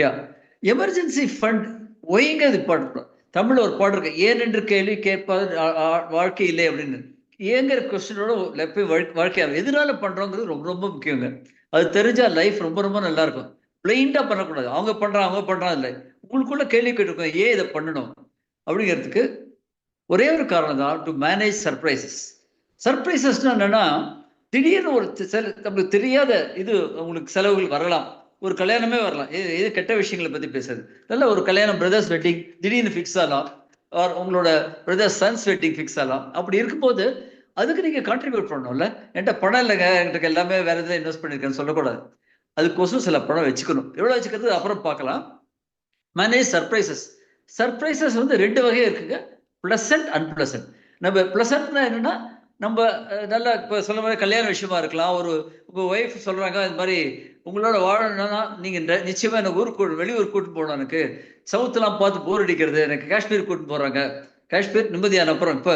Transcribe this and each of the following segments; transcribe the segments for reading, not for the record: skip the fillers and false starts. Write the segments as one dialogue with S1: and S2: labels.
S1: யா emergency fund ஒய்ங்க அது பாட்டு தமிழ்ல ஒரு பாட்டு இருக்கு, ஏன் என்று கேள்வி கேட்பாது வாழ்க்கை இல்லை அப்படின்னு. ஏங்கிற கொஸ்டினோட வாழ்க்கையாகும் எதனால பண்றோங்கிறது ரொம்ப ரொம்ப முக்கியங்க. அது தெரிஞ்சா லைஃப் ரொம்ப ரொம்ப நல்லா இருக்கும். பிளைண்டா பண்ணக்கூடாது, அவங்க பண்றாங்க இல்லை, உங்களுக்குள்ள கேள்வி கேட்டுருக்கோம் ஏன் இதை பண்ணணும் அப்படிங்கிறதுக்கு ஒரே ஒரு காரணம் தான், டு மேனேஜ் சர்ப்ரைசஸ். சர்ப்ரைசஸ்னா என்னன்னா, திடீர்னு ஒரு நம்மளுக்கு தெரியாத இது உங்களுக்கு செலவுகள் வரலாம். ஒரு கல்யாணமே வரலாம், இது கெட்ட விஷயங்களை பத்தி பேசுறது. நல்ல ஒரு கல்யாணம், பிரதர்ஸ் வெட்டிங் திடீர்னு ஃபிக்ஸ் ஆகலாம், ஆர் உங்களோட பிரதர்ஸ் சன்ஸ் வெட்டிங் ஃபிக்ஸ் ஆகலாம். அப்படி இருக்கும்போது அதுக்கு நீங்க கான்ட்ரிபியூட் பண்ணணும்ல. என்கிட்ட பணம் இல்லைங்க, என்கிட்ட எல்லாமே வேற எதாவது இன்வெஸ்ட் பண்ணிருக்கேன்னு சொல்லக்கூடாது. அதுக்கோசம் சில பணம் வச்சுக்கணும். எவ்வளவு வச்சுக்கிறது அப்புறம் பார்க்கலாம். Manage surprises. சர்ப்ரைசஸ் வந்து ரெண்டு வகையாக இருக்குங்க, பிளசன்ட் அன்பிளசன்ட். நம்ம பிளசன்ட்னா என்னன்னா, நம்ம நல்லா இப்போ சொல்ல மாதிரி கல்யாண விஷயமா இருக்கலாம். உங்க ஒய்ஃப் சொல்றாங்க இது மாதிரி உங்களோட வாழணும்னா நீங்க நிச்சயமா எனக்கு வெளியூர் கூட்டு போகணும், எனக்கு சவுத்துலாம் பார்த்து போர் அடிக்கிறது, எனக்கு காஷ்மீர் கூட்டு போறாங்க, காஷ்மீர் நிம்மதியான அப்புறம் இப்போ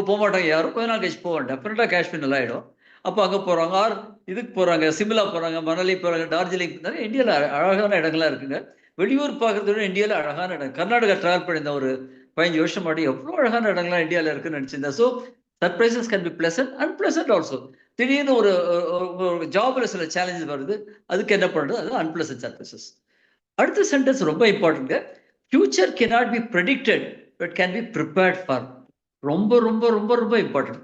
S1: போக மாட்டாங்க யாரும், கொஞ்ச நாள் கழிச்சு போவாங்க, டெஃபினட்டா காஷ்மீர் நல்லா ஆயிடும். அப்போ அங்க போறாங்க, ஆர் இதுக்கு போறாங்க, சிம்லா போறாங்க, மணாலி போறாங்க, டார்ஜிலிங், நிறைய இந்தியாவில் அழகான இடங்கள்லாம் இருக்குங்க. வெளியூர் பார்க்கறத விட இந்தியாவில் அழகான இடம். கர்நாடகா டிராவல் பண்ணியிருந்த ஒரு 15 வருஷம் முன்னாடி எவ்வளோ அழகான இடங்கள்லாம் இந்தியாவில் இருக்குன்னு நினைச்சிருந்தேன். So surprises can be pleasant unpleasant also. திடீர்னு ஒரு ஜாப்ல சில சேலஞ்சஸ் வருது, அதுக்கு என்ன பண்றது, அது அன்பிளசன்ட் சர்ப்ரைசஸ். அடுத்த சென்டென்ஸ் ரொம்ப important. Future cannot be predicted but can be prepared for. ரொம்ப ரொம்ப ரொம்ப ரொம்ப இம்பார்ட்டன்ட்.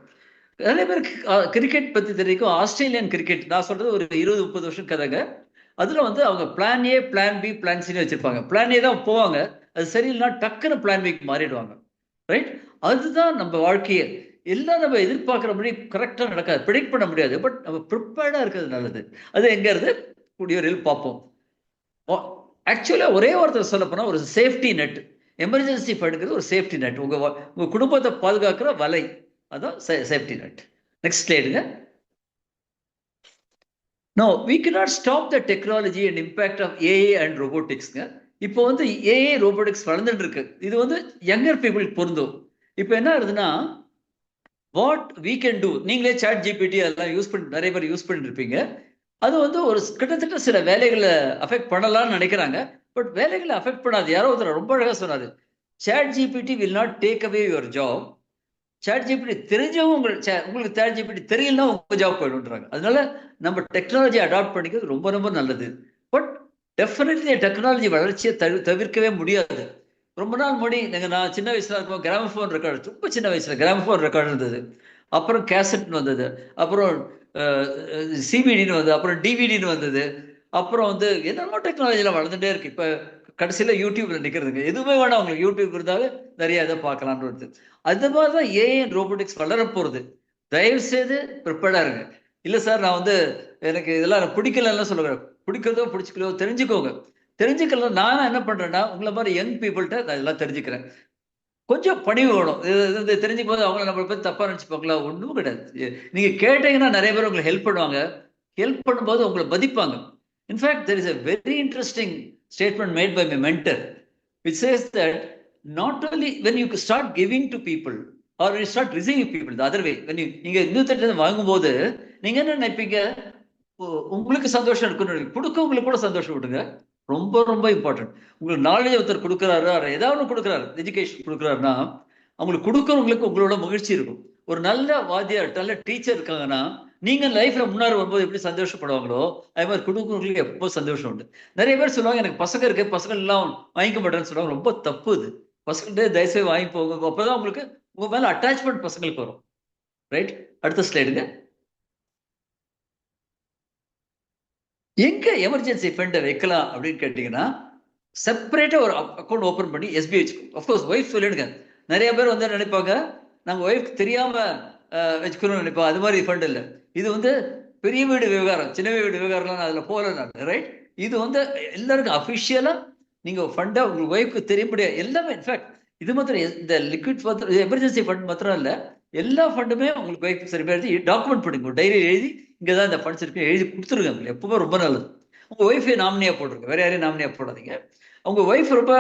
S1: நிறைய பேருக்கு கிரிக்கெட் பத்தி தெரியும். ஆஸ்திரேலியன் கிரிக்கெட் நான் சொல்றது ஒரு 20-30 வருஷம் கதைங்க. அதுல வந்து அவங்க plan A, plan B, plan சின்னு வச்சிருப்பாங்க. பிளான் ஏ தான் போவாங்க, அது சரியில்லைனா டக்குன்னு பிளான் பிக்கு மாறிடுவாங்க. ரைட்? அதுதான் நம்ம வாழ்க்கையே. எல்லாம் நம்ம எதிர்பார்க்குற மாதிரி கரெக்டா நடக்காது, ப்ரெடிக்ட் பண்ண முடியாது. பட் நம்ம ப்ரிப்பேர்டா இருக்கிறது நல்லது. அது எங்க இருந்து கூடியவரையில் பார்ப்போம். ஆக்சுவலா ஒரே ஒருத்தர் சொல்ல போனா ஒரு சேஃப்டி நெட். எமர்ஜென்சி ஃபண்டுங்கிறது ஒரு சேஃப்டி நெட், உங்க குடும்பத்தை பாதுகாக்கிற வலை. அதான் சேஃப்டி நெட். நெக்ஸ்ட் ஸ்லைடுங்க. No, we cannot stop the technology and impact of AI and robotics. இப்போ வந்து ஏஐ ரோபோட்டிக்ஸ் வளர்ந்துட்டு இருக்கு. இது வந்து யங்கர் பீப்புளுக்கு பொருந்தும். இப்போ என்ன ஆகுதுன்னா, வாட் வீ கேன் டூ, நீங்களே சாட் ஜிபிடி அதெல்லாம் நிறைய பேர் யூஸ் பண்ணிட்டு இருப்பீங்க. அது வந்து ஒரு கிட்டத்தட்ட சில வேலைகளை அஃபெக்ட் பண்ணலாம்னு நினைக்கிறாங்க. பட் வேலைகளை அஃபெக்ட் பண்ணாது. யாரோ ஒருத்தர் ரொம்ப அழகா சொன்னாரு, chat GPT will not take away your job. Chat GPT தெரிஞ்சவங்க உங்களுக்கு சாட் ஜிபிடி தெரியலன்னா உங்க ஜாப் போயிடும்ன்றாங்க. அதனால நம்ம டெக்னாலஜி அடாப்ட் பண்ணிக்கிறது ரொம்ப ரொம்ப நல்லது. பட் டெஃபினெட்லி டெக்னாலஜி வளர்ச்சியை தவிர்க்கவே முடியாது. ரொம்ப நாள் முன்னாடி நான் சின்ன வயசுல இருக்கும், கிராமபோன் ரெக்கார்டு, ரொம்ப சின்ன வயசுல கிராமபோன் ரெக்கார்டு இருந்தது. அப்புறம் கேசட்னு வந்தது, அப்புறம் சிபிடின்னு வந்தது, அப்புறம் டிவிடின்னு வந்தது. அப்புறம் வந்து என்னென்னமோ டெக்னாலஜிலாம் வளர்ந்துட்டே இருக்கு. இப்போ கடைசியில யூடியூப்ல நிற்கிறதுங்க, எதுவுமே வேணாம் உங்களுக்கு, யூடியூப் இருந்தாலே நிறைய இதை பார்க்கலான்னு வருது. அது மாதிரிதான் ஏஐ ரோபோட்டிக்ஸ் வளர போறது. தயவு செய்து ப்ரிப்பேர்டா இருங்க. இல்ல சார் நான் வந்து எனக்கு இதெல்லாம் பிடிக்கலன்னு சொல்லுவேன். பிடிக்கிறதோ பிடிச்சிக்கலோ தெரிஞ்சுக்கோங்க. தெரிஞ்சுக்கலாம். நான் என்ன பண்றேன்னா, உங்களை மாதிரி யங் பீப்புள்கிட்ட நான் இதெல்லாம் தெரிஞ்சுக்கிறேன். கொஞ்சம் பணிவு வேணும். இது தெரிஞ்சுக்கும் போது அவங்கள நம்மளை பத்தி தப்பா நினைச்சுப்பாங்களா? ஒன்றும் கிடையாது. நீங்க கேட்டீங்கன்னா நிறைய பேர் உங்களுக்கு ஹெல்ப் பண்ணுவாங்க. ஹெல்ப் பண்ணும்போது உங்களை மதிப்பாங்க. In fact there is a very interesting statement made by my mentor which says that not only when you start giving to people or when you start receiving people the other way, when நீங்க இன்னொருத்தட்ட வாங்கும்போது நீங்க என்ன நினைப்பீங்க, உங்களுக்கு சந்தோஷம் இருக்குன்னு, கொடுக்கவங்களுக்கு கூட சந்தோஷம் விட்டுங்க. ரொம்ப ரொம்ப இம்பார்ட்டன்ட். உங்களுக்கு நாலேஜ் ஒருத்தர் கொடுக்குறாரு, ஏதாவது கொடுக்குறாரு, எஜுகேஷன் கொடுக்குறாருன்னா அவங்களுக்கு கொடுக்கறவங்களுக்கு உங்களோட மகிழ்ச்சி இருக்கும். ஒரு நல்ல வாத்தியார், நல்ல டீச்சர் இருக்காங்கன்னா நீங்க லைஃப்ல முன்னாடி வரும்போது எப்படி சந்தோஷப்படுவாங்களோ அது மாதிரி கொடுக்கறவங்களுக்கு எப்போ சந்தோஷம் உண்டு. நிறைய பேர் சொல்லுவாங்க எனக்கு பசங்க இருக்கு, பசங்க எல்லாம் வாங்கிக்க மாட்டேன்னு சொல்லுவாங்க. ரொம்ப தப்பு இது. பசங்கள்டே தயவுசெய்து வாங்கி போங்க, அப்பதான் உங்களுக்கு உங்க மேல அட்டாச்மெண்ட் பசங்களுக்கு வரும். ரைட்? அடுத்த ஸ்லைடுங்க. எங்க எமர்ஜென்சி ஃபண்டை வைக்கலாம் அப்படின்னு கேட்டீங்கன்னா, செப்பரேட்டா ஒரு அக்கௌண்ட் ஓபன் பண்ணி எஸ்பிஐ வச்சுக்கோங்க. அஃப்கோர்ஸ் ஒய்ஃப் சொல்லிடுங்க. நிறைய பேர் வந்து நினைப்பாங்க நாங்க ஒய்ஃப் தெரியாம வச்சுக்கணும்னு நினைப்போம். அது மாதிரி ஃபண்ட் இல்லை. இது வந்து பெரிய வீடு விவகாரம், சின்ன வீடு விவகாரம்லாம் அதுல போல நான். ரைட்? இது வந்து எல்லாருக்கும் அபிஷியலா நீங்க ஃபண்டா உங்களுக்கு ஒய்ஃப்க்கு தெரிய முடியாது எல்லாமே. இன்ஃபேக்ட் இது மாத்திரம் இந்த லிக்விட் எமர்ஜென்சி ஃபண்ட் மாத்திரம் இல்ல, எல்லா ஃபண்டுமே உங்களுக்கு ஒய்ஃப் சரி எழுதி டாக்குமெண்ட் பண்ணுங்க, டைரி எழுதி இங்கதான் இந்த ஃபண்ட்ஸ் இருக்கு எழுதி கொடுத்துருங்க. உங்களுக்கு எப்பவுமே ரொம்ப நல்லது. உங்க ஒய்ஃபை நாமினியா போட்டுருங்க, வேற யாரையும் நாமினியா போடாதீங்க. உங்க ஒய்ஃப் ரொம்ப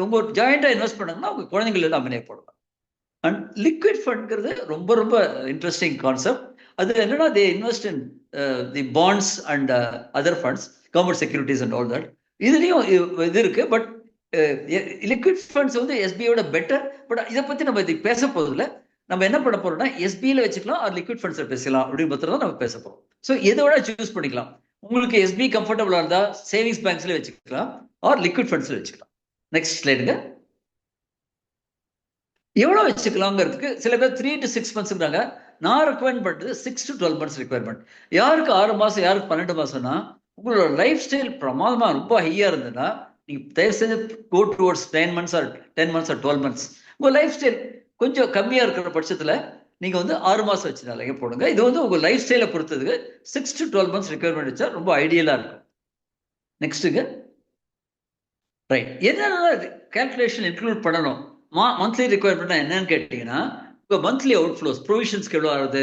S1: உங்க ஜாயிண்டா இன்வெஸ்ட் பண்ணாங்கன்னா உங்க குழந்தைங்களை நாமினியா போடலாம். அண்ட் லிக்விட் ஃபண்ட்ங்கிறது ரொம்ப ரொம்ப இன்ட்ரெஸ்டிங் கான்செப்ட். அது என்னன்னா they invest in the bonds and other funds, government securities and all that. இதுலயும் இது இருக்கு. பட் லிக்விட் ஃபண்ட்ஸ் வந்து எஸ்பிஐயோட பெட்டர். பட் இதை பத்தி நம்ம இது பேச போதில்லை. நம்ம என்ன பண்ண போறோம்னா எஸ்பிஐல வச்சுக்கலாம், அது லிக்விட் ஃபண்ட்ஸ்ல பேசலாம் அப்படின்னு பத்திரம் தான் நம்ம பேச போறோம். ஸோ எதோட சூஸ் பண்ணிக்கலாம். உங்களுக்கு எஸ்பி கம்ஃபர்டபுளா இருந்தா சேவிங்ஸ் பேங்க்ஸ்ல வச்சுக்கலாம், ஆர் லிக்விட் ஃபண்ட்ஸ்ல வச்சுக்கலாம். நெக்ஸ்ட் ஸ்லைடுங்க. எவ்வளவு வச்சுக்கலாங்கிறதுக்கு சில பேர் 3 to 6 months. நான் ரெக்கமெண்ட் பண்றது 6 to 12 months ரெக்யர்மெண்ட். யாருக்கு 6 மாசம், யாருக்கு 12 மாசம்னா உங்களோட லைஃப் ஸ்டைல் பிரமாதமா ரொம்ப ஹையா இருந்ததுன்னா நீங்க தயவு செஞ்சு go towards 9 months or 10 months or 12 months. உங்க லைஃப் ஸ்டைல் கொஞ்சம் கம்மியா இருக்கிற பட்சத்துல நீங்க வந்து 6 மாசம் வச்சுனாலே போடுங்க. இது வந்து உங்க லைஃப் ஸ்டைலை பொறுத்ததுக்கு 6 to 12 months ரெக்யர்மெண்ட் வச்சா ரொம்ப ஐடியலா இருக்கும். நெக்ஸ்ட்டுங்க. ரைட், என்னென்ன கால்குலேஷன் இன்க்ளூட் பண்ணணும் மந்த்லி ரெக்யர்மெண்ட் என்னன்னு கேட்டீங்கன்னா, உங்க மந்த்லி அவுட் ஃப்ளோஸ், ப்ரொவிஷன்ஸ்க்கு எவ்வளோ ஆகுது,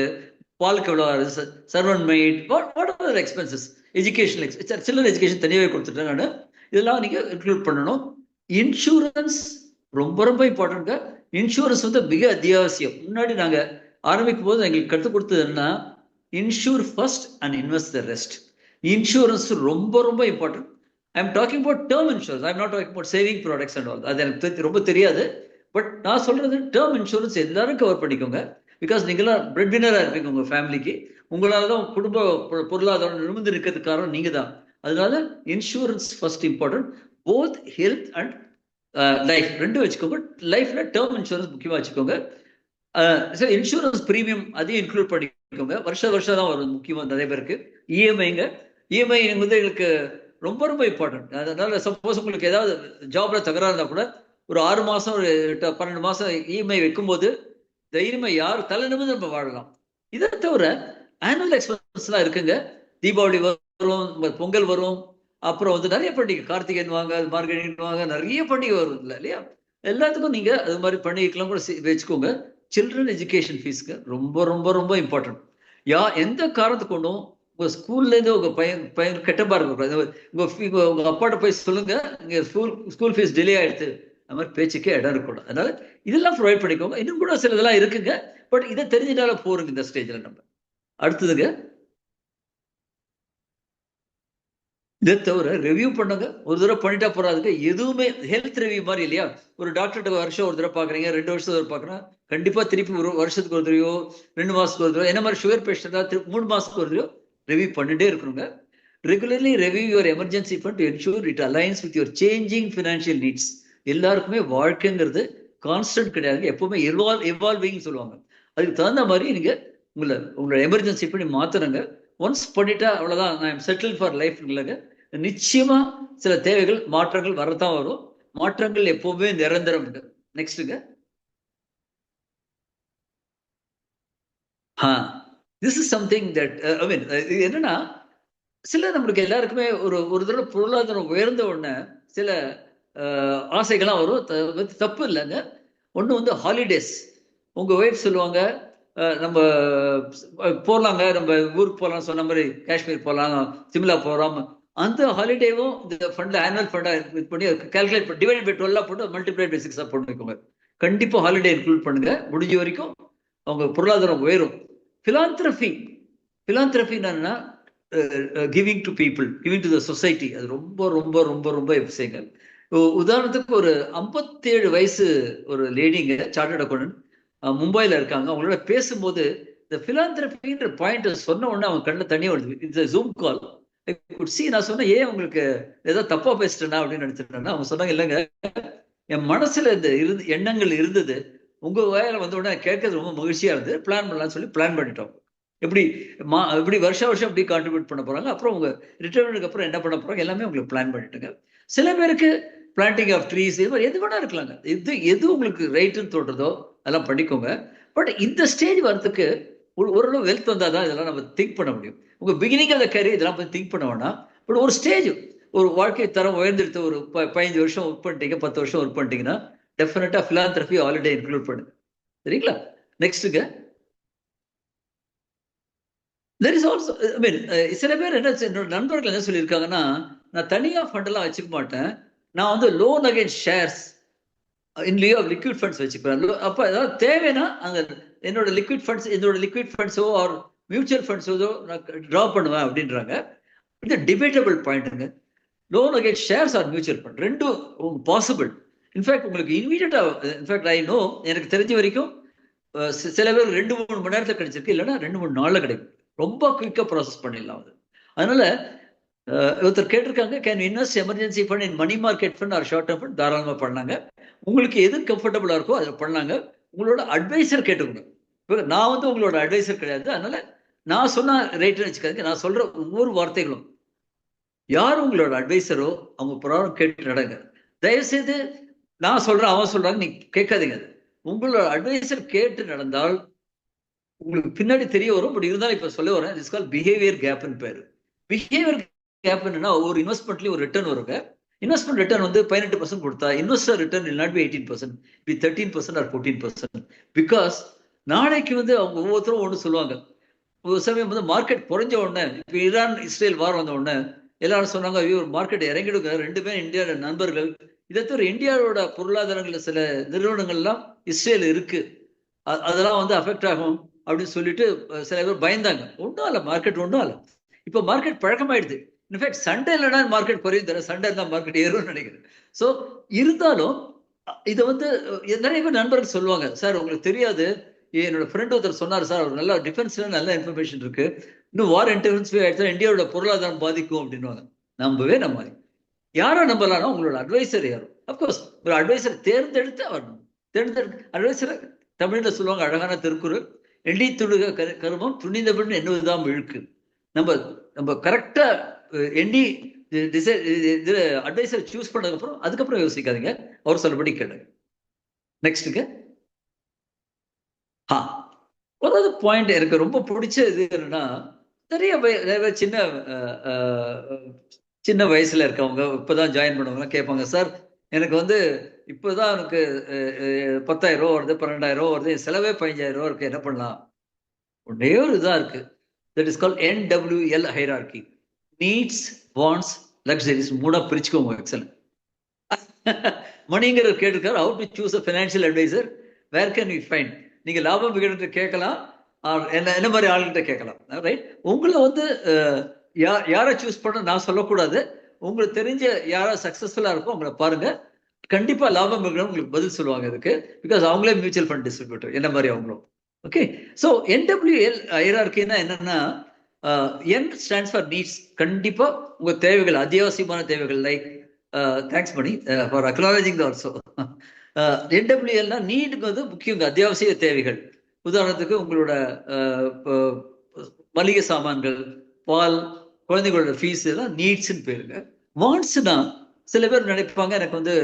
S1: பாலுக்கு எவ்வளோ ஆகுது, servant made, what are expenses, education chiller education தனியாகவே கொடுத்துட்டேன் நான். இதெல்லாம் நீங்க இன்க்ளூட் பண்ணணும். இன்சூரன்ஸ் ரொம்ப ரொம்ப இம்பார்ட்டன்ட். இன்சூரன்ஸ் வந்து மிக அத்தியாவசியம். முன்னாடி நாங்க ஆரம்பிக்கும் போது எங்களுக்கு கற்றுக் கொடுத்தது என்ன, insure first and invest the rest. Insurance ரொம்ப ரொம்ப important. I'm talking about term insurance, I'm not talking about saving products and all. அது எனக்கு ரொம்ப தெரியாது. பட் நான் சொல்றது டேர்ம் இன்சூரன்ஸ் எல்லாரும் கவர் பண்ணிக்கோங்க. பிகாஸ் நீங்களாம் பிரெட் வினரா இருப்பீங்க உங்க ஃபேமிலிக்கு. உங்களால தான் குடும்ப பொருளாதாரம் நிமிர்ந்து இருக்கிறதுக்கு காரணம் நீங்க தான். அதனால insurance first important. Both health and life ரெண்டும் வச்சுக்கோங்க. லைஃப்ல டேர்ம் இன்சூரன்ஸ் முக்கியமா வச்சுக்கோங்க. சரி, இன்சூரன்ஸ் பிரீமியம் அதையும் இன்க்ளூட் பண்ணிக்கோங்க. வருஷம் தான் வரும் முக்கியமா நிறைய பேருக்கு. இஎம்ஐங்க, இஎம்ஐ வந்து எங்களுக்கு ரொம்ப ரொம்ப இம்பார்ட்டன்ட். அதனால சப்போஸ் உங்களுக்கு ஏதாவது ஜாப்ல தகராறு இருந்தா கூட ஒரு 6 மாசம் ஒரு 12 மாசம் இஎம்ஐ வைக்கும்போது தைரியமா யார் தலை நிமிர்ந்து நம்ம வாழலாம். இதை தவிர ஆனுவல் எக்ஸ்பென்ஸ்லாம் இருக்குங்க. தீபாவளி வரும், பொங்கல் வரும், அப்புறம் வந்து நிறைய பண்டிகை, கார்த்திகை வாங்க, மார்கழி வாங்க, நிறைய பண்டிகை வரும் இல்லையா. எல்லாத்துக்கும் நீங்க அது மாதிரி பண்டிகைக்கெல்லாம் கூட வச்சுக்கோங்க. சில்ட்ரன் எஜுகேஷன் ஃபீஸ்க்கு ரொம்ப ரொம்ப ரொம்ப இம்பார்ட்டன்ட். எந்த காரணத்துக்கு கொண்டும் உங்க ஸ்கூல்ல இருந்து உங்க பையன் கெட்டப்பா இருக்க உங்க அப்பாட்ட போய் சொல்லுங்க, இங்க ஸ்கூல் ஃபீஸ் டிலே ஆயிடுச்சு, அது மாதிரி பேச்சுக்கே இடம் இருக்கக்கூடாது. அதனால இதெல்லாம் ப்ரொவைட் பண்ணிக்கோங்க. இன்னும் கூட சில இதெல்லாம் இருக்குங்க. பட் இதை தெரிஞ்சிட்டால போறோங்க இந்த ஸ்டேஜ்ல. நம்ம அடுத்ததுங்க, இதை தவிர ரிவ்யூ பண்ணுங்க. ஒரு தடவை பண்ணிட்டா போறாதுங்க. எதுவுமே ஹெல்த் ரிவ்யூ மாதிரி இல்லையா. ஒரு டாக்டர்கிட்ட வருஷம் ஒரு தடவை பாக்குறீங்க, 2 வருஷம் ஒரு பாக்குறேன், கண்டிப்பா திருப்பி ஒரு வருஷத்துக்கு ஒரு தடவையோ 2 மாசத்துக்கு ஒரு தடவை, என்ன மாதிரி சுகர் பேஷண்டா 3 மாசத்துக்கு ஒரு தடவையோ ரிவ்யூ பண்ணிட்டே இருக்கணுங்க. Regularly review your emergency fund to ensure it alliance with your changing financial needs. எல்லாருக்குமே வாழ்க்கைங்கிறது கான்ஸ்டன்ட் கிடையாது, எப்பவுமே எவால்விங் சொல்லுவாங்க. அதுக்கு தகுந்த மாதிரி நீங்க உங்களோட எமர்ஜென்சி பண்ணி மாத்துறங்க. ஒன்ஸ் பண்ணிட்டா அவ்வளவுதான், நான் செட்டில் ஃபார் லைஃப் இல்லைங்க. நிச்சயமா சில தேவைகள் மாற்றங்கள் வரத்தான் வரும். மாற்றங்கள் எப்பவுமே நிரந்தரம். நெக்ஸ்ட்டுங்க. This is something that I mean என்னன்னா, சில நம்மளுக்கு எல்லாருக்குமே ஒரு தடவை பொருளாதாரம் உயர்ந்த உடனே சில ஆசைகள்லாம் வரும். தப்பு இல்லைங்க. ஒன்று வந்து ஹாலிடேஸ். உங்க ஒய்ஃப் சொல்லுவாங்க, நம்ம போகலாங்க, நம்ம ஊருக்கு போகலாம், சொன்ன மாதிரி காஷ்மீர் போகலாம், சிம்லா போகிறோம். அந்த ஹாலிடேவும் இந்த ஃபண்டில் ஆனுவல் ஃபண்டாக இது பண்ணி கால்குலேட் பண்ணி டிவைட் பை 12 போட்டு மல்டிப்ளை பை 6 போட்டு வைக்கோங்க. கண்டிப்பாக ஹாலிடே இன்க்ளூட் பண்ணுங்க. முடிஞ்ச வரைக்கும் அவங்க பொருளாதாரம் உயரும். பிலாந்திரபி என்னன்னா giving to people, giving to the society. அது ரொம்ப ரொம்ப ரொம்ப ரொம்ப விஷயங்கள். உதாரணத்துக்கு ஒரு 57 வயசு ஒரு லேடிங்க, சார்ட்டர்ட் அக்கௌண்டன்ட், மும்பைல இருக்காங்க. அவங்களோட பேசும்போது இந்த பிலாந்திரபின்ற பாயிண்ட் சொன்ன உடனே அவங்க கண்ணில் தனியாக வருது. இந்த ஜூம் கால் நான் சொன்னேன், ஏன் உங்களுக்கு ஏதாவது தப்பா பேசிட்டேன்னா அப்படின்னு நினைச்சிட்டேன்னா, அவங்க சொன்னாங்க, இல்லைங்க, என் மனசுல இந்த எண்ணங்கள் இருந்தது, உங்க வயல வந்த உடனே கேட்கறது ரொம்ப மகிழ்ச்சியா இருந்தது, பிளான் பண்ணலாம்னு சொல்லி பிளான் பண்ணிட்டோம். எப்படி வருஷம் எப்படி கான்ட்ரிபியூட் பண்ண போறாங்க, அப்புறம் உங்க ரிட்டையர்மெண்ட்டுக்கு அப்புறம் என்ன பண்ண போறாங்க, எல்லாமே உங்களுக்கு பிளான் பண்ணிட்டுங்க. சில பேருக்கு பிளான்டிங் ஆஃப் ட்ரீஸ், இது மாதிரி எது வேணா இருக்கலாங்க. எது உங்களுக்கு ரைட்டுன்னு தோன்றதோ அதெல்லாம் பண்ணிக்கோங்க. பட் இந்த ஸ்டேஜ் வரதுக்கு ஓரளவு வெல்த் வந்தாதான் இதெல்லாம் நம்ம திங்க் பண்ண முடியும். உங்க பிகினிங் ஆஃப் த கேரியர் இதெல்லாம் பத்தி திங்க் பண்ண வேணாம். பட் ஒரு ஸ்டேஜ், ஒரு வாழ்க்கை தரம் உயர்ந்தெடுத்து ஒரு 15 வருஷம் ஒர்க் பண்ணிட்டீங்க, 10 வருஷம் ஒர்க் பண்ணிட்டீங்கன்னா டெஃபினட்டா பிலாந்திரபி ஹாலிடே இன்க்ளூட் பண்ணுங்க. சரிங்களா? நெக்ஸ்ட்டுங்க. தெர் இஸ் ஆல்சோ ஐ மீன் சில பேர் என்னோட நண்பர்கள் என்ன சொல்லியிருக்காங்கன்னா, நான் தனியா ஃபண்ட் எல்லாம் வச்சுக்க மாட்டேன், நான் வந்து loan against shares in lieu of liquid funds வச்சுப்பேன். அப்போ ஏதாவது தேவைன்னா அங்கே என்னோட லிக்விட் ஃபண்ட்ஸோ ஆர் மியூச்சுவல் ஃபண்ட்ஸோ நான் ட்ரா பண்ணுவேன் அப்படின்றாங்க. இது டிபேட்டபிள் பாயிண்ட்டுங்க. Loan against shares or mutual fund, ரெண்டும் பாசிபிள். இன்ஃபேக்ட் உங்களுக்கு இன்மீடியட்டா, இன்ஃபேக்ட் ஐ நோ, எனக்கு தெரிஞ்ச வரைக்கும் சில பேர் 2-3 மணி நேரத்தில் கிடைச்சிருக்கு, இல்லைன்னா 2-3 நாள்ல கிடைக்கும். ரொம்ப குயிக்கா ப்ராசஸ் பண்ணிடலாம் அது. அதனால ஒருத்தர் கேட்டிருக்காங்க, can invest emergency fund in money market fund or short term fund? தாராளமாக பண்ணாங்க. உங்களுக்கு எது கம்ஃபர்டபுளா இருக்கோ அதில் பண்ணாங்க. உங்களோட அட்வைசர் கேட்டுக்கணும். நான் வந்து உங்களோட அட்வைசர் கிடையாது, அதனால நான் சொன்ன ரேட்டுன்னு வச்சுக்காதீங்க. நான் சொல்ற ஒவ்வொரு வார்த்தைகளும் யார் உங்களோட அட்வைசரோ அவங்க பிரகாரம் கேட்டு நடங்க. தயவுசெய்து நான் சொல்றேன் அவன் சொல்றாங்க நீ கேட்காதீங்க. அது உங்களோட அட்வைசர் கேட்டு நடந்தால் உங்களுக்கு பின்னாடி தெரிய வரும். பட் இருந்தாலும் இப்ப சொல்ல வரேன், இட்ஸ் கால் பிஹேவியர் கேப்னு பேரு. பிஹேவியர் கேப் என்னன்னா, ஒரு இன்வெஸ்ட்மெண்ட்லயும் ஒரு ரிட்டர்ன் வருங்க. இன்வெஸ்ட்மெண்ட் ரிட்டர்ன் வந்து 18% கொடுத்தா, investor return will not be 18%, be 13% or 14%. Because நாளைக்கு வந்து அவங்க ஒவ்வொருத்தரும் ஒன்று சொல்லுவாங்க. ஒரு சமயம் வந்து மார்க்கெட் குறைஞ்ச உடனே, இப்போ ஈரான் இஸ்ரேல் வார் வந்த உடனே எல்லாரும் சொன்னாங்க, ஐயோ மார்க்கெட் இறங்கிடுங்க. 2 பேரும் இந்தியாவோட நண்பர்கள். இதை தவிர இந்தியாவோட பொருளாதாரங்கள்ல சில நிறுவனங்கள்லாம் இஸ்ரேல் இருக்கு, அதெல்லாம் வந்து அஃபெக்ட் ஆகும் அப்படின்னு சொல்லிட்டு சில பேர் பயந்தாங்க. ஒன்றும் இல்லை, மார்க்கெட் ஒன்றும் இல்லை. இப்போ மார்க்கெட் பழக்கமாயிடுது. இன்ஃபேக்ட் சண்டே இல்லைனா மார்க்கெட் குறையும் தர, சண்டே தான் மார்க்கெட் ஏறும்னு நினைக்கிறேன். ஸோ இருந்தாலும் இதை வந்து நிறைய பேர் நண்பர்கள் சொல்லுவாங்க, சார் உங்களுக்கு தெரியாது, என்னோட ஃப்ரெண்ட் ஒருத்தர் சொன்னார் சார், அவர் நல்லா டிஃபென்ஸ்ல நல்ல இன்ஃபர்மேஷன் இருக்கு, இன்னும் வார் இன்டர்வென்சிவ் ஆயிடுச்சா இந்தியாவோட பொருளாதாரம் பாதிக்கும் அப்படின்வாங்க. நம்பவே நம்ம யாரோ நம்பலாம்னா உங்களோட அட்வைசர் யாரும். அப்கோர்ஸ் ஒரு அட்வைசர் தேர்ந்தெடுத்து வரணும். அட்வைசரை தமிழ்ல சொல்லுவாங்க அழகான திருக்குறள், எண்ணி துணுக கருமம் துணிந்தவன் என்னுவதுதான் இழுக்கு. நம்ம கரெக்டா எண்ணி அட்வைசரை சூஸ் பண்ணதுக்கு அப்புறம் அதுக்கப்புறம் யோசிக்காதீங்க, அவர் சொல்லபடி கேளுங்க. நெக்ஸ்ட்டுங்க. ஒரு பாயிண்ட் எனக்கு ரொம்ப பிடிச்ச இது என்னன்னா, நிறைய சின்ன வயசுல இருக்கவங்க இப்பதான் ஜாயின் பண்ணவங்க கேட்பாங்க, சார் எனக்கு வந்து இப்பதான் எனக்கு 10,000 ரூபா வருது, 12,000 ரூபா வருது, செலவே 15,000 ரூபா இருக்கு, என்ன பண்ணலாம்? ஒன்னே ஒரு இதா இருக்கு, that is called NWL hierarchy. Needs, wants, luxuries. 3ஆ பிரிச்சுக்கோங்க. எக்ஸலன்ட். மணிங்கிற கேட்டிருக்காரு, how to choose a financial adviser, where can we find? நீங்க லாபம் விகிதத்தை கேட்கலாம், என்ன மாதிரி ஆளுகிட்ட கேட்கலாம். ரைட். உங்களை வந்து யாரை சூஸ் பண்ண நான் சொல்லக்கூடாது. உங்களுக்கு தெரிஞ்ச யாரா சக்சஸ்ஃபுல்லா இருக்கும் உங்களை பாருங்க, கண்டிப்பா லாபம் விகிதம் உங்களுக்கு பதில் சொல்லுவாங்க இதுக்கு. பிகாஸ் அவங்களே மியூச்சுவல் ஃபண்ட் டிஸ்ட்ரிபியூட்டர் என்ன மாதிரி அவங்களும். ஓகே. ஸோ NWL ஹைரார்கின்னா என்னன்னா, N ஸ்டாண்ட்ஸ் ஃபார் நீட்ஸ். கண்டிப்பா உங்க தேவைகள், அத்தியாவசியமான தேவைகள், like thanks Mani for acknowledging also. NWLனா நீடுக்கு வந்து முக்கியம், அத்தியாவசிய தேவைகள். உதாரணத்துக்கு உங்களோட மளிகை சாமான்கள், பால், குழந்தைகளோட ஃபீஸ், எல்லாம் நீட்ஸ்ன்னு பேருங்க. வாண்ட்ஸ்னா சில பேர் நினைப்பாங்க, எனக்கு வந்து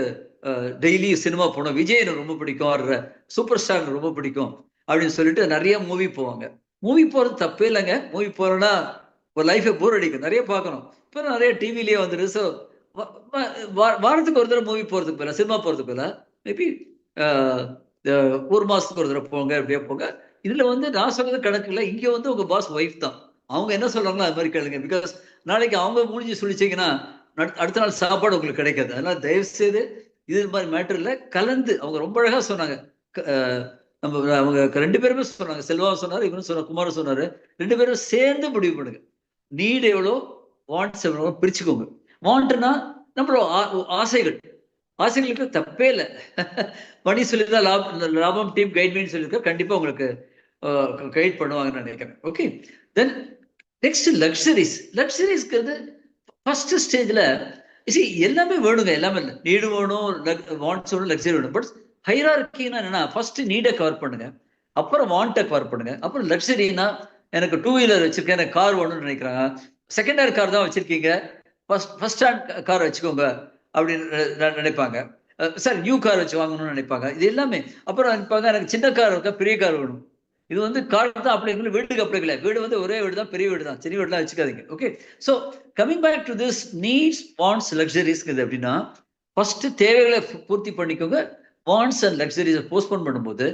S1: டெய்லி சினிமா போகணும், விஜய் எனக்கு ரொம்ப பிடிக்கும், ஆடுற சூப்பர் ஸ்டார் எனக்கு ரொம்ப பிடிக்கும் அப்படின்னு சொல்லிட்டு நிறைய மூவி போவாங்க. மூவி போறது தப்பே இல்லைங்க. மூவி போறோம்னா ஒரு லைஃபை போர் அடிக்கும், நிறைய பார்க்கணும். இப்போ நிறைய டிவிலேயே வந்துரு. ஸோ வாரத்துக்கு ஒரு தடவை மூவி போறதுக்கு போல, சினிமா போறதுக்கு போல, மேபி ஒரு மாசத்துக்கு ஒரு தடவை போங்க, அப்படியே போங்க. இதுல வந்து நான் சொல்றது கணக்கு இல்லை. இங்க வந்து உங்க பாஸ் ஒய்ஃப் தான், அவங்க என்ன சொல்றாங்களோ அது மாதிரி கேளுங்க. பிகாஸ் நாளைக்கு அவங்க முடிஞ்சு சொல்லிச்சிங்கன்னா அடுத்த நாள் சாப்பாடு உங்களுக்கு கிடைக்காது. அதனால தயவு செய்து இது மாதிரி மேட்டர் இல்லை, கலந்து. அவங்க ரொம்ப அழகா சொன்னாங்க, அவங்க 2 பேருமே சொன்னாங்க, செல்வா சொன்னாரு, இவரும் சொன்னார், குமார் சொன்னாரு. 2 பேரும் சேர்ந்து முடிவு பண்ணுங்க. நீட் எவ்வளோ, வாண்ட்ஸ் எவ்வளோ பிரிச்சுக்கோங்க. வாண்ட்னா நம்மளோட ஆசைகள், ஆசைகளுக்கு தப்பே இல்லை. மணி சொல்லியிருந்தா லாபம் டீம் கைட்லைன் சொல்லியிருக்கா, கண்டிப்பா உங்களுக்கு கைட் பண்ணுவாங்கன்னு நினைக்கிறேன். ஓகே. Then next luxuries. லக்ஸரிஸ்க்கு ஃபர்ஸ்ட் ஸ்டேஜ்ல எல்லாமே வேணுங்க, எல்லாமே இல்லை. நீடு வேணும், வாண்ட்ஸ் வேணும், லக்ஸரி வேணும். பட் ஹைரார்கின்னா என்னன்னா, ஃபர்ஸ்ட் நீடை கவர் பண்ணுங்க, அப்புறம் வாண்ட்டை கவர் பண்ணுங்க, அப்புறம் லக்ஸரினா எனக்கு 2 வீலர் வச்சிருக்கேன், எனக்கு கார் வேணும்னு நினைக்கிறாங்க, செகண்ட் ஹேண்ட் கார் தான் வச்சிருக்கீங்க, ஃபர்ஸ்ட் ஹேண்ட் கார் வச்சுக்கோங்க அப்படின்னு நினைப்பாங்க. சார் நியூ கார் வச்சு வாங்கணும்னு நினைப்பாங்க. இது எல்லாமே அப்புறம் நினைப்பாங்க, எனக்கு சின்ன கார் இருக்கா, பெரிய கார் வேணும். இது வந்து கார் தான் அப்படி, வீட்டுக்கு அப்படி இல்லை. வீடு வந்து ஒரே வீடு தான், பெரிய வீடு தான், சின்ன வீடுலாம் வச்சுக்காதீங்க. Okay. So coming back to this needs, wants, லக்ஸரிஸ்க்கு அப்படின்னா, ஃபர்ஸ்ட் தேவைகளை பூர்த்தி பண்ணிக்கோங்க. வாண்ட்ஸ் அண்ட் லக்ஸரிஸை போஸ்ட்போன் பண்ணும்போது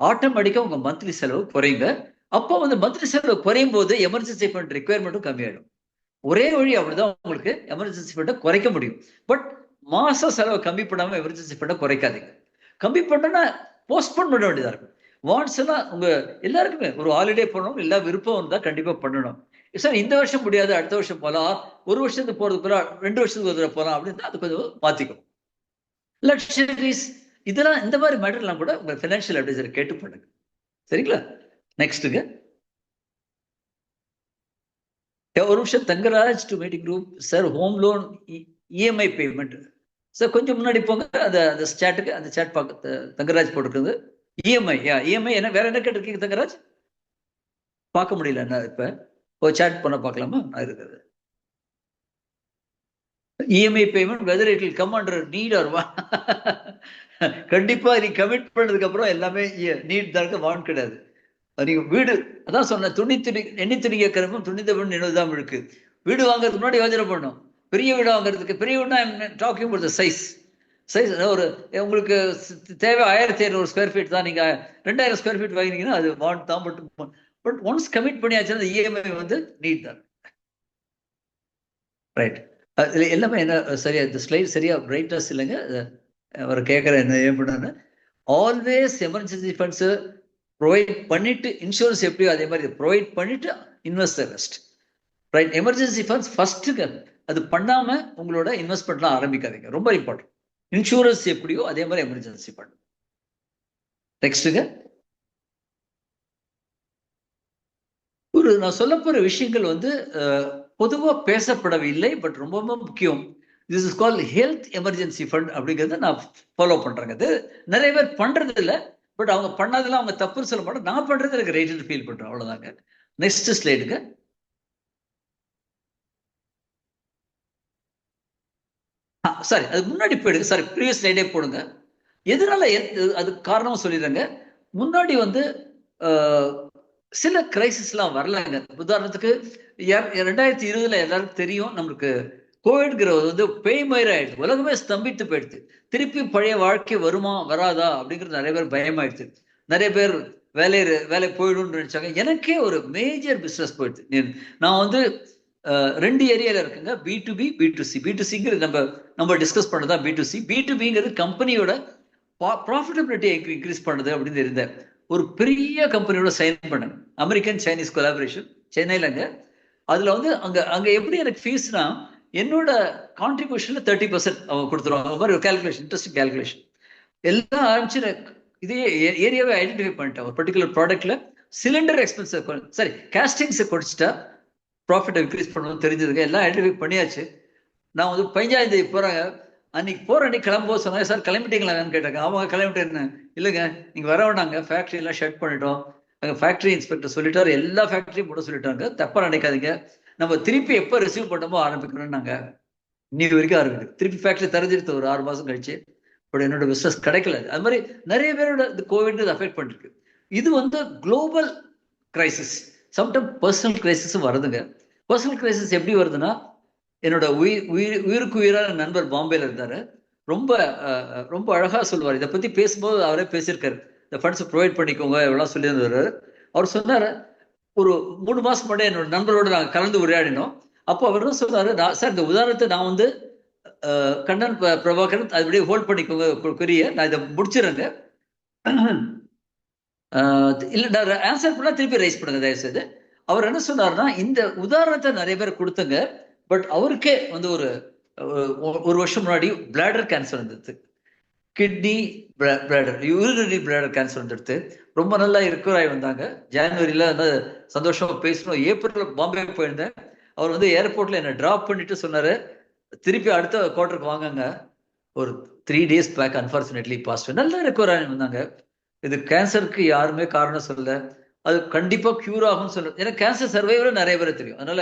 S1: ஆட்டோமேட்டிக்காக உங்க மந்த்லி செலவு குறையுங்க. அப்போ வந்து மந்த்லி செலவு குறையும் போது எமர்ஜென்சி ஃபண்ட் ரெக்குயர்மெண்ட்டும் கம்மியாயிடும். ஒரே வழி அப்படிதான் உங்களுக்கு எமர்ஜென்சி ஃபண்டை குறைக்க முடியும். பட் மாச செலவை கம்மி பண்ணாம எமர்ஜென்சி ஃபண்டை குறைக்காதீங்க. கம்மி பண்ணனா போஸ்ட்போன் பண்ண வேண்டியதா இருக்கும். வாண்ட்ஸ் எல்லாம் உங்க எல்லாருக்குமே ஒரு ஹாலிடே போகணும், எல்லா விருப்பம் இருந்தா கண்டிப்பா பண்ணணும். சார் இந்த வருஷம் முடியாது, அடுத்த வருஷம் போகலாம், ஒரு வருஷத்துக்கு போறதுக்கு போல 2 வருஷத்துக்கு ஒரு தடவை போகலாம் அப்படின்னு அது கொஞ்சம் மாத்திக்கும். லக்ஸரிஸ் இதெல்லாம் இந்த மாதிரி மேட்டர்லாம் கூட உங்க ஃபினான்ஷியல் அட்வைசரை கேட்டு பண்ணுங்க. சரிங்களா? நெக்ஸ்ட்டுங்க. ஒரு நிமிஷம். Thangaraj to meeting group sir. Home loan EMI payment sir கொஞ்சம் முன்னாடி போங்க. அந்த சாட்டுக்கு அந்த சாட் பார்க்க தங்கராஜ் போட்டுருக்குது. இஎம்ஐ இஎம்ஐ என்ன வேற என்ன கேட்டிருக்கீங்க தங்கராஜ்? பார்க்க முடியல என்ன இப்ப? ஒரு சாட் பண்ண பார்க்கலாமா? நான் இருக்குது. EMI payment whether it will come under need or want. கண்டிப்பா நீ கமிட் பண்ணதுக்கு அப்புறம் எல்லாமே நீட் தான், வான் கிடையாது. நீங்க வீடு அதான் சொன்ன எண்ணி துணி கேட்கறப்ப துணித்தவன் என்னதான் இருக்கு. வீடு வாங்குறதுக்கு முன்னாடி யோசனை பண்ணும். பெரிய வீடு வாங்குறதுக்கு பெரிய வீடுனா டாக்கிங் ஒரு சைஸ் ஒரு உங்களுக்கு தேவை 1500 ஸ்கொயர் ஃபீட் தான். நீங்க 2000 ஸ்கொயர் ஃபீட் வாங்கினீங்கன்னா அது வான் தான். பட் ஒன்ஸ் கமிட் பண்ணியாச்சுன்னா இஎம்ஐ வந்து நீட் தான். ரைட். எல்லாமே என்ன சரியா இந்த ஸ்லைட் சரியா பிரைட்னஸ் இல்லைங்க. அவர் கேட்குற என்ன ஏன் பண்ணான்னு ஆல்வேஸ் எமர்ஜென்சி ஃபண்ட்ஸ் ப்ரொவைட் பண்ணிட்டு இன்சூரன்ஸ் எப்படியோ அதே மாதிரி ப்ரொவைட் பண்ணிட்டு invest the rest. Right. Emergency funds ஃபர்ஸ்ட்டுங்க. அது பண்ணாம உங்களோட இன்வெஸ்ட்மெண்ட்லாம் ஆரம்பிக்காதீங்க. ரொம்ப இம்பார்ட்டன்ட். இன்சூரன்ஸ் எப்படியோ அதே மாதிரி எமர்ஜென்சி ஃபண்ட். நெக்ஸ்ட்டுங்க. நான் சொல்ல போற விஷயங்கள் வந்து பொதுவாக பேசப்படவில்லை, பட் ரொம்ப ரொம்ப முக்கியம். This is call health emergency fund அப்படிங்கிறத நான் ஃபாலோ பண்றேங்க. அது நிறைய பேர் பண்றது இல்லை, பட் அவங்க பண்ணதெல்லாம் அவங்க தப்புன்னு சொல்ல மாட்டேன். நான் பண்றது எனக்கு ரைட்னு ஃபீல் பண்றேன். அவ்வளவுதாங்க. நெக்ஸ்ட் ஸ்லைடுங்க. சாரி அது முன்னாடி போயிடுங்க. சாரி ப்ரீவியஸ் ஸ்லைடே போடுங்க. எதனால அது காரணம் சொல்லிடுறேங்க. முன்னாடி வந்து சில கிரைசிஸ்லாம் வரலங்க. உதாரணத்துக்கு 2020 எல்லாருக்கும் தெரியும் நம்மளுக்கு கோவிட்ங்கிறது வந்து பேய் மயிர் ஆயிடுச்சு. உலகமே ஸ்தம்பித்து போயிடுச்சு. திருப்பி பழைய வாழ்க்கை வருமா வராதா அப்படிங்கிறது நிறைய பேர் பயமாயிடுச்சு. நிறைய பேர் வேலை போயிடும்னு நினைச்சாங்க. எனக்கே ஒரு மேஜர் பிசினஸ் போயிடுச்சு. நான் வந்து 2 ஏரியால இருக்குங்க. B2B B2C. B2Cங்கிறது நம்ம டிஸ்கஸ் பண்ணதான் B2C. B2Bங்கிறது கம்பெனியோட ப்ராஃபிட்டபிலிட்டி இன்க்ரீஸ் பண்ணுது அப்படின்னு இருந்தேன். ஒரு பெரிய கம்பெனியோட சைன் பண்ணேன். அமெரிக்கன் சைனீஸ் கொலாபரேஷன் சென்னையிலங்க. அதுல வந்து அங்க எப்படி எனக்கு ஃபீஸ்னா என்னோட கான்ட்ரிபியூஷன்ல 30% அவங்க கொடுத்துருவாங்க. மாதிரி ஒரு கால்குலேஷன், இன்ட்ரெஸ்டிங் கால்குலேஷன் எல்லாம் ஆரம்பிச்சு இதே ஏரியாவை ஐடென்டிஃபை பண்ணிட்டேன். ஒரு பர்டிகுலர் ப்ராடக்ட்ல சிலிண்டர் எக்ஸ்பென்ஸ் சாரி கேஸ்டிங்ஸை குறைச்சிட்டா ப்ராஃபிட் இன்க்ரீஸ் பண்ணணும்னு தெரிஞ்சதுங்க. எல்லாம் ஐடென்டிஃபை பண்ணியாச்சு. நான் வந்து 15ஆம் தேதி போறாங்க. அன்னைக்கு கிளம்பும்போது சொன்னாங்க, சார் கிளம்பிட்டீங்களான்னு கேட்டாங்க. அவங்க கிளம்பிட்டேன்னு. இல்லைங்க நீங்க வர வேண்டாங்க, ஃபேக்டரி எல்லாம் ஷட் பண்ணிட்டோம். அங்கே ஃபேக்டரி இன்ஸ்பெக்டர் சொல்லிட்டாரு, எல்லா ஃபேக்டரியும் போட சொல்லிட்டாங்க. தப்பா நினைக்காதீங்க, நம்ம திருப்பி எப்போ ரிசீவ் பண்ணமோ ஆரம்பிக்கணும்னு நாங்க இன்னைக்கு வரைக்கும் ஆரம்பிக்கிறோம். திருப்பி ஃபேக்டரி தெரிஞ்சிருத்து ஒரு 6 மாசம் கழிச்சு. பட் என்னோட பிஸ்னஸ் கிடைக்கல. அது மாதிரி நிறைய பேரோட இந்த கோவிட் அஃபெக்ட் பண்ணிருக்கு. இது வந்து குளோபல் கிரைசிஸ். சம்டைம் பர்சனல் கிரைசிஸும் வருதுங்க. பர்சனல் கிரைசிஸ் எப்படி வருதுன்னா, என்னோட உயிருக்கு உயிரான நண்பர் பாம்பேல இருந்தாரு. ரொம்ப ரொம்ப அழகா சொல்லுவார். இதை பத்தி பேசும்போது அவரே பேசியிருக்காரு. இந்த ஃபண்ட்ஸ் ப்ரொவைட் பண்ணிக்கோங்க எவ்வளோ சொல்லியிருந்தாரு. அவர் சொன்னாரு, ஒரு 3 மாசம் முன்னாடி என்னோட நண்பரோட நாங்கள் கலந்து உரையாடினோம். அப்போ அவர் தான் சொன்னாரு, சார் இந்த உதாரணத்தை நான் வந்து கண்ணன் பிரபாகரன் அது அப்படியே ஹோல்ட் பண்ணிக்கோங்க குறிய நான் இதை முடிச்சிடறேங்க. இல்லை நான் ஆன்சர் பண்ணா திருப்பி ரைஸ் பண்ணுங்க தயவுசெய்து. அவர் என்ன சொன்னார்னா, இந்த உதாரணத்தை நிறைய பேர் கொடுத்துங்க. பட் அவருக்கே வந்து ஒரு வருஷம் முன்னாடி பிளாடர் கேன்சர் வந்துடுது. Kidney bladder urinary bladder cancer வந்துடுது. ரொம்ப நல்லா ரிக்கவர் ஆகி வந்தாங்க. ஜனவரியில சந்தோஷமா பேசணும். ஏப்ரல் பாம்பே போயிருந்தேன். அவர் வந்து ஏர்போர்ட்ல என்னை டிராப் பண்ணிட்டு சொன்னாரு, திருப்பி அடுத்த குவார்டருக்கு வாங்க. ஒரு 3 days பேக் அன்பார்ச்சுனேட்லி பாஸ்ட். நல்லா ரிக்கவர் ஆகி வந்தாங்க. இது கேன்சருக்கு யாருமே காரணம் சொல்லல, அது கண்டிப்பா கியூர் ஆகும்னு சொல்ல. ஏன்னா கேன்சர் சர்வைவரும் நிறைய பேர் தெரியும். அதனால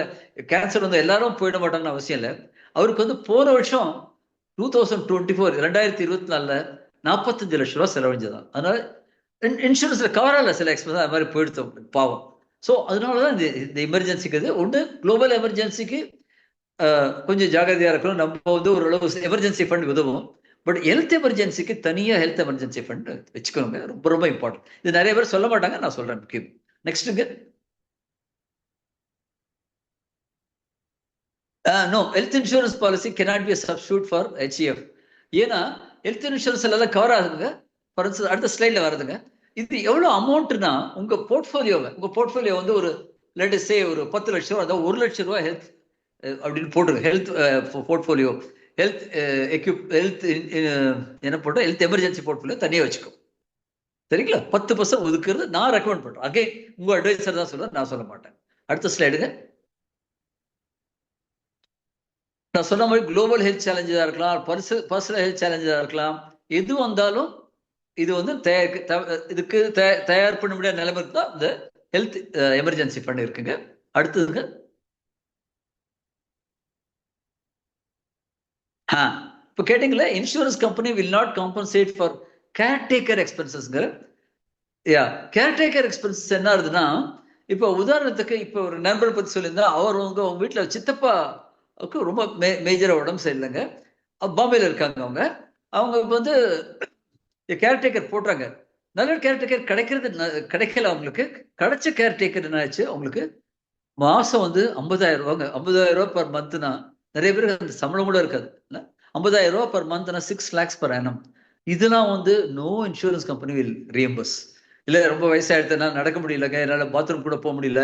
S1: கேன்சர் வந்து எல்லாரும் போயிட மாட்டாங்கன்னு அவசியம் இல்லை. அவருக்கு வந்து போன வருஷம் 2024 45 லட்சம் ரூபாய் செலவழிஞ்சதான். அதனால இன்சூரன்ஸ்ல கவர் ஆகல, சில எக்ஸ்பென்ஸ் அது மாதிரி போயிடுத்தோம் பாவம். ஸோ அதனாலதான் இந்த எமர்ஜென்சிக்கு ஒன்று குளோபல் எமர்ஜென்சிக்கு கொஞ்சம் ஜாகிரதையா இருக்கணும். நம்ம வந்து ஓரளவு எமர்ஜென்சி ஃபண்ட் உதவும். பட் ஹெல்த் எமர்ஜென்சிக்கு தனியா ஹெல்த் எமர்ஜென்சி ஃபண்ட் வச்சுக்கோங்க. ரொம்ப ரொம்ப இம்பார்ட்டன்ட். இது நிறைய பேர் சொல்ல மாட்டாங்க, நான் சொல்றேன் முக்கியம். நெக்ஸ்ட்டுங்க. No, health insurance policy cannot be a substitute for HCF. ஏன்னா ஹெல்த் இன்சூரன்ஸ் எல்லாம் கவர் ஆகுதுங்க. அடுத்த ஸ்லைட்ல வருதுங்க. இது எவ்வளவு அமௌண்ட்னா, உங்க போர்ட்ஃபோலியோ வந்து ஒரு சே ஒரு 10 லட்சம் ரூபா, அதாவது 1 லட்சம் ரூபாய் ஹெல்த் அப்படின்னு போட்டுருங்க. ஹெல்த் போர்ட்ஃபோலியோ, ஹெல்த் ஹெல்த் என்ன போட்டோம், ஹெல்த் எமர்ஜென்சி போர்ட்ஃபோலியோ தனியாக வச்சுக்கோ. சரிங்களா? 10% ஒதுக்குறது நான் ரெக்கமெண்ட் பண்றேன். அகே உங்க அட்வைசர் தான் சொல்ல, நான் சொல்ல மாட்டேன். அடுத்த ஸ்லைடுங்க. நான் சொன்ன மாதிரி குளோபல் ஹெல்த் சேலஞ்சா இருக்கலாம், பர்சனல் ஹெல்த் சேலஞ்சா இருக்கலாம், எது வந்தாலும் இது வந்து இதுக்கு தயார் பண்ண முடியாத நிலைமைக்கு தான் இந்த ஹெல்த் எமர்ஜென்சி ஃபண்ட் இருக்குங்க. அடுத்ததுங்க. இப்போ கேட்டீங்களா, insurance company will not compensate for caretaker எக்ஸ்பென்சஸ்ங்க. யா, கேர்டேக்கர் எக்ஸ்பென்சஸ் என்ன ஆகுதுன்னா, இப்போ உதாரணத்துக்கு இப்போ ஒரு நண்பரை பத்தி சொல்லியிருந்தா, அவர் உங்க வீட்டில் சித்தப்பாவுக்கு ரொம்ப மேஜரா உடம்பு சரியில்லைங்க, பாம்பேல இருக்காங்க. அவங்க வந்து கேர்டேக்கர் போட்டாங்க. நல்ல கேர்டேக்கர் கிடைக்கல அவங்களுக்கு. கிடைச்ச கேர்டேக்கர் என்ன ஆச்சு, அவங்களுக்கு மாசம் வந்து 50,000 ரூபாங்க. 50,000 ரூபாய் பர் மந்த்னா நிறைய பேருக்கு அந்த சம்பளம் கூட இருக்காது. 50,000 ரூபாய் பர் மந்த்னா 6 lakhs per annum. இதெல்லாம் வந்து no insurance company will reimburse. இல்ல ரொம்ப வயசாயிடுச்சுன்னா நடக்க முடியலங்க, என்னால பாத்ரூம் கூட போக முடியல,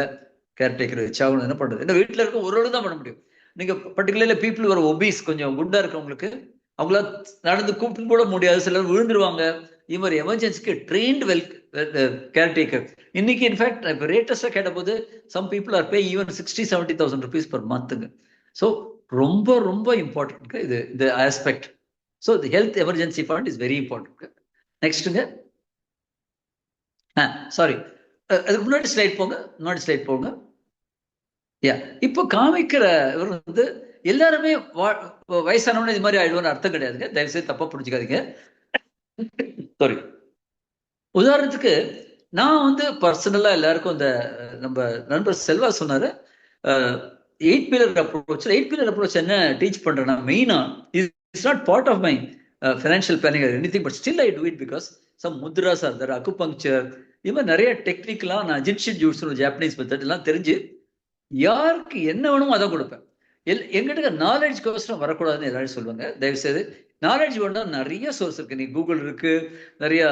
S1: கேர்டேக்கர் வச்சாகணும், என்ன பண்றது? என்ன வீட்டுல இருக்க ஒரு தான் பண்ண முடியும். நீங்க பர்டிகுலர்லி பீப்புள் ஒரு ஒபீஸ், கொஞ்சம் குண்டா இருக்கவங்களுக்கு அவங்கள நடந்து கூப்பிட்டு கூட முடியாது, சிலர் விழுந்துருவாங்க. இது மாதிரி எமர்ஜென்சிக்கு ட்ரெயின்ட் கேர்டேக்கர். இன்னைக்கு இன்ஃபேக்ட் இப்போ ரேட்டஸ்டாக கேட்டபோது some people are pay even 60,000-70,000 rupees per monthங்க. ஸோ ரொம்ப ரொம்ப இம்பார்ட்டன்ட் இது இந்த aspect. So the health emergency fund is very important. நெக்ஸ்ட்டுங்க. சாரி, அதுக்கு முன்னாடி ஸ்லைட் போங்க. யா, இப்போ காமிக்கிற இவர் வந்து எல்லாருமே வயசானவன இது மாதிரி ஆயிடுவோம்னு அர்த்தம் கிடையாதுங்க. தயவுசெய்து தப்பா புரிஞ்சுக்காதீங்க. சாரி. உதாரணத்துக்கு நான் வந்து பர்சனலா எல்லாருக்கும் இந்த நம்ம நண்பர் செல்வா சொன்னாரு 8 pillar approach. 8 pillar approach என்ன டீச் பண்றேன்னா, மெயினா it's not part of my financial planning or anything, but still I do it because some mudras are there, acupuncture, இது மாதிரி நிறைய டெக்னிக்லாம் நான் ஜின்ஷின் ஜூட்ஸ் ஜாப்பனீஸ் மெத்தட் எல்லாம் தெரிஞ்சு யாருக்கு என்ன வேணுமோ அதான் கொடுப்பேன். எங்கிட்ட நாலேஜ்க்கோசரம் வரக்கூடாதுன்னு எல்லாரும் சொல்லுவாங்க. தயவுசெய்து நாலேஜ் வேண்டாம், நிறைய சோர்ஸ் இருக்கு. நீ கூகுள் இருக்கு, நிறைய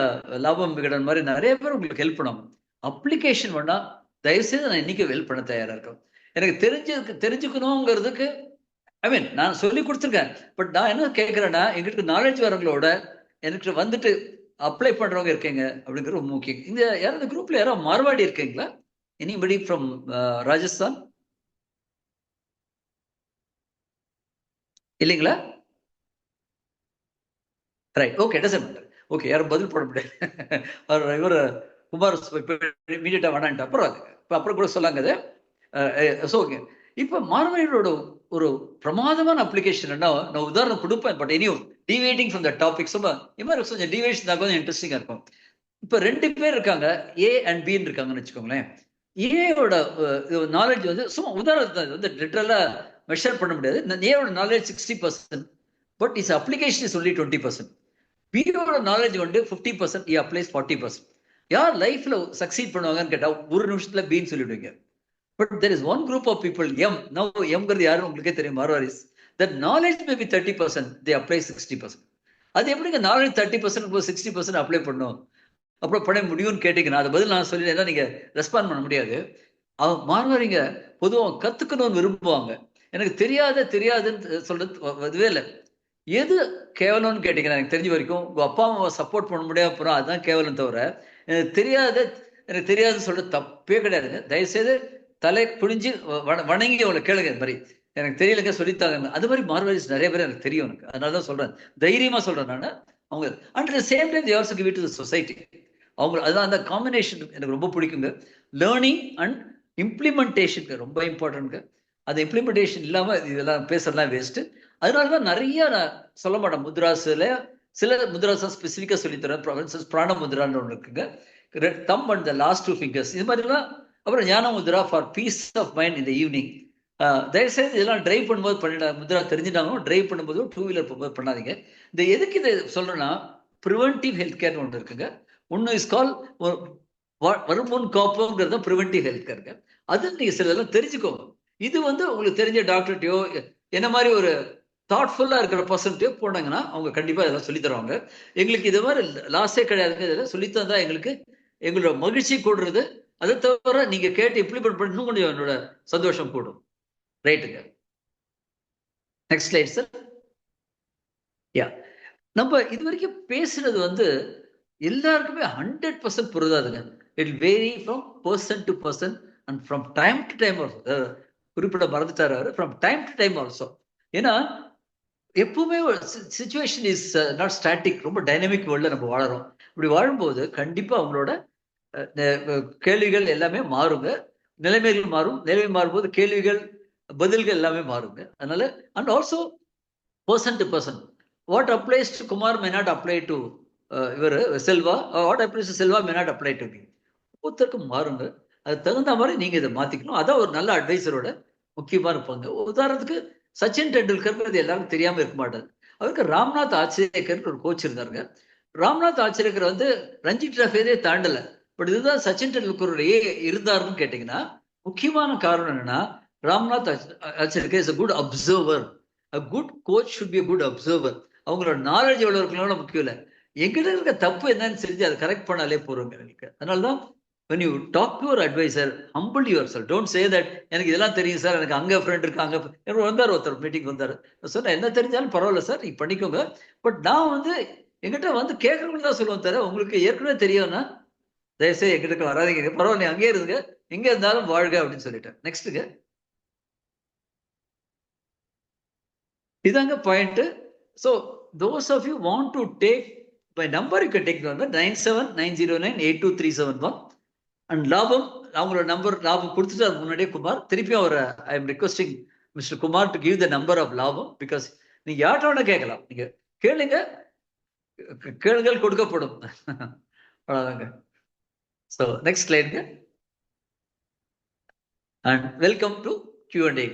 S1: லாபம் விகடன் மாதிரி நிறைய பேர் உங்களுக்கு ஹெல்ப் பண்ணுவாங்க. அப்ளிகேஷன் வேண்டாம், தயவுசெய்து நான் இன்னைக்கு ஹெல்ப் பண்ண தயாரா இருக்கேன். எனக்கு தெரிஞ்சுக்கணுங்கிறதுக்கு ஐ மீன் நான் சொல்லி கொடுத்துருக்கேன். பட் நான் என்ன கேட்கிறேன்னா, எங்களுக்கு நாலேஜ் வரவங்களோட எனக்கு வந்துட்டு அப்ளை பண்றவங்க இருக்கீங்க அப்படிங்கிறது ரொம்ப முக்கியம். இந்த யாராவது குரூப்ல யாராவது மார்வாடி இருக்கீங்களா? Anybody from Rajasthan? இல்லைங்களா? Right, okay, doesn't matter. Okay, யாரும் பதில் போட முடியாது. இவர் குமார் இமீடியட்டா வேணான்ட்டு அப்புறம் கூட சொல்லாங்க அது. ஸோ ஓகே, இப்போ மார்வாடியோட ஒரு பிரமாதமான அப்ளிகேஷன் என்ன, நான் உதாரணம் கொடுப்பேன். பட் இனியும் டிவேட்டிங் ஃப்ரம் த டாபிக், கொஞ்சம் டிவேஷன் தான் கொஞ்சம் இன்ட்ரெஸ்டிங்கா இருக்கும். இப்போ 2 பேர் இருக்காங்க, ஏ அண்ட் பின்னு இருக்காங்கன்னு வச்சுக்கோங்களேன். ஏயோட நாலேஜ் வந்து சும்மா உதாரணத்தை வந்து லிட்டரலா மெஷர் பண்ண முடியாது. ஏயோட knowledge 60%, but is application is only 20%. பியோட நாலேஜ் வந்து 50%, ஏ அப்ளைஸ் 40%. யார் லைஃப்ல சக்சீட் பண்ணுவாங்கன்னு கேட்டா ஒரு நிமிஷத்துல பின்னு சொல்லிடுவீங்க. But there is one group of people, எம்ங்கிறது யாரும் உங்களுக்கே தெரியும், Marwaris. That knowledge may be 30%, they apply 60%. அது எப்படிங்க நாலேஜ் 30% 60% அப்ளை பண்ணும், அப்புறம் பண்ண முடியும்னு கேட்டீங்கன்னா அது பதில் நான் சொல்லி நீங்க ரெஸ்பாண்ட் பண்ண முடியாது. அவங்க மார்வாரிங்க பொதுவாக கத்துக்கணும்னு விரும்புவாங்க. எனக்கு தெரியாதுன்னு சொல்றது அதுவே இல்லை. எது கேவலம்னு கேட்டீங்கன்னா, எனக்கு தெரிஞ்ச வரைக்கும் உங்க அப்பா அம்மாவை சப்போர்ட் பண்ண முடியாம போறோம், அதுதான் கேவலம். தவிர எனக்கு தெரியாதுன்னு சொல்றது தப்பே கிடையாதுங்க. தயவுசெய்து தலை குனிஞ்சு வணங்கி அவங்களை கேளுங்க. இந்த மாதிரி எனக்கு தெரியலங்க சொல்லித்தாங்க. அது மாதிரி மார்வாரிஸ் நிறைய பேர் எனக்கு தெரியும். எனக்கு அதனாலதான் சொல்றேன், தைரியமா சொல்றேன் நான். அவங்க at the same time they also give it to the society. அவங்க அதுதான் அந்த காம்பினேஷன் எனக்கு ரொம்ப பிடிக்குங்க. லேர்னிங் அண்ட் இம்ப்ளிமெண்டேஷனுக்கு ரொம்ப இம்பார்ட்டன்ட்ங்க. அந்த இம்ப்ளிமெண்டேஷன் இல்லாம இதெல்லாம் பேசுறதுலாம் வேஸ்ட். அதனாலதான் நிறைய நான் சொல்ல மாட்டேன். முத்ராஸ்ல சில முத்ராஸ் ஸ்பெசிஃபிக்கா சொல்லித்தரேன். பிராண முத்ரான்னு ஒன்று இருக்குங்க, thumb and the last 2 fingers, இது மாதிரிலாம். அப்புறம் gyana mudra for peace of mind இந்த ஈவினிங். தயவுசெய்து இதெல்லாம் டிரைவ் பண்ணும்போது பண்ணிட, முத்ரா தெரிஞ்சுட்டாலும் டிரைவ் பண்ணும்போது 2 வீலர் போகும்போது பண்ணாதீங்க. இந்த எதுக்கு இதை சொல்றேன்னா, ப்ரிவென்டிவ் ஹெல்த் கேர்னு ஒன்று இருக்குங்க. ஒன்று இஸ் கால் வருமுன் காப்புங்கிறது ப்ரிவென்டிவ் ஹெல்த் கேருங்க. அது நீங்க சிலதெல்லாம் தெரிஞ்சுக்கோங்க. இது வந்து உங்களுக்கு தெரிஞ்ச டாக்டர்கிட்டயோ என்ன மாதிரி ஒரு தாட்ஃபுல்லா இருக்கிற பர்சன்ட்டையோ போனாங்கன்னா அவங்க கண்டிப்பா இதெல்லாம் சொல்லி தருவாங்க. எங்களுக்கு இது மாதிரி லாஸே கிடையாதுங்க. இதெல்லாம் சொல்லித்தந்தா எங்களோட மகிழ்ச்சி கூடுறது, அதை தவிர நீங்க கேட்டு இம்ப்ளிமெண்ட் பண்ணி இன்னும் கொஞ்சம் என்னோட சந்தோஷம் கூடும். ரைட்டுங்க. Next slide sir. யா, நம்ம இது வரைக்கும் பேசுறது வந்து எல்லாருக்குமே 100% பொருந்தாதுங்க. It vary from person to person and from time to time also. குறிப்பிட மறந்துட்டாரு அவரு, from time to time also. ஏன்னா எப்பவுமே சிச்சுவேஷன் இஸ் நாட் ஸ்டாட்டிக், ரொம்ப டைனமிக் வேர்ல்ட்ல நம்ம வாழறோம். இப்படி வாழும்போது கண்டிப்பா அவங்களோட கேள்விகள் எல்லாமே மாறுங்க, நிலைமைகள் மாறும். நிலைமை மாறும்போது கேள்விகள் பதில்கள் எல்லாமே மாறுங்க. அதனால and also person to person what applies to Kumar may not apply to இவர் Selva, what applies to Selva may not apply to me. ஒவ்வொருத்தருக்கும் மாறுங்க. அது தகுந்த மாதிரி நீங்க இதை மாத்திக்கணும். அதான் ஒரு நல்ல அட்வைசரோட முக்கியமா இருப்பாங்க. உதாரணத்துக்கு சச்சின் டெண்டுல்கர் எல்லாரும் தெரியாம இருக்க மாட்டாங்க. அவருக்கு ராம்நாத் ஆச்சரேக்கர் ஒரு கோச் இருந்தாருங்க. ராம்நாத் ஆச்சரேக்கர் வந்து ரஞ்சி டிராஃபியே தாண்டல. பட் இதுதான் சச்சின் டெண்டுல்கருடைய இருந்தாருன்னு கேட்டீங்கன்னா, முக்கியமான காரணம் என்னன்னா, Ramnath Achrekar is a good observer. A good coach should be a good observer. அவங்களோட நாலேஜ் எவ்வளவு இருக்கணும் முக்கியம் இல்லை, எங்கிட்ட இருக்க தப்பு என்னன்னு தெரிஞ்சு அதை கரெக்ட் பண்ணாலே போறோங்க எனக்கு. அதனாலதான் when you talk to your advisor, humble yourself. Don't say that எனக்கு இதெல்லாம் தெரியும் சார், எனக்கு அங்க ஃப்ரெண்ட் இருக்கு, அங்க வந்தார் ஒருத்தர் மீட்டிங் வந்தாரு. சார் என்ன தெரிஞ்சாலும் பரவாயில்ல சார், நீங்க பண்ணிக்கோங்க. பட் நான் வந்து எங்கிட்ட வந்து கேட்கறவங்க தான் சொல்லுவேன் தர, உங்களுக்கு ஏற்கனவே தெரியும்னா தயவுசெய்து எங்கிட்ட வராதிங்க, பரவாயில்ல அங்கே இருங்க, எங்க இருந்தாலும் வாழ்க அப்படின்னு சொல்லிட்டேன். நெக்ஸ்ட்டுங்க, இதாங்க point. So those of you want to take my number, you can take the number 9790982371. And Labam அவங்களோட நம்பர், லாபம் கொடுத்துட்டு அது முன்னாடியே குமார் திருப்பியும் அவர் I am requesting mister Kumar to give the number of Labam. Because நீங்க யார்கிட்ட வேணா கேட்கலாம், நீங்க கேளுங்க, கேளுங்கள் கொடுக்கப்படும். அவ்வளவுதாங்க. ஸோ நெக்ஸ்ட் ஸ்லைடுங்க. And welcome to Q&A.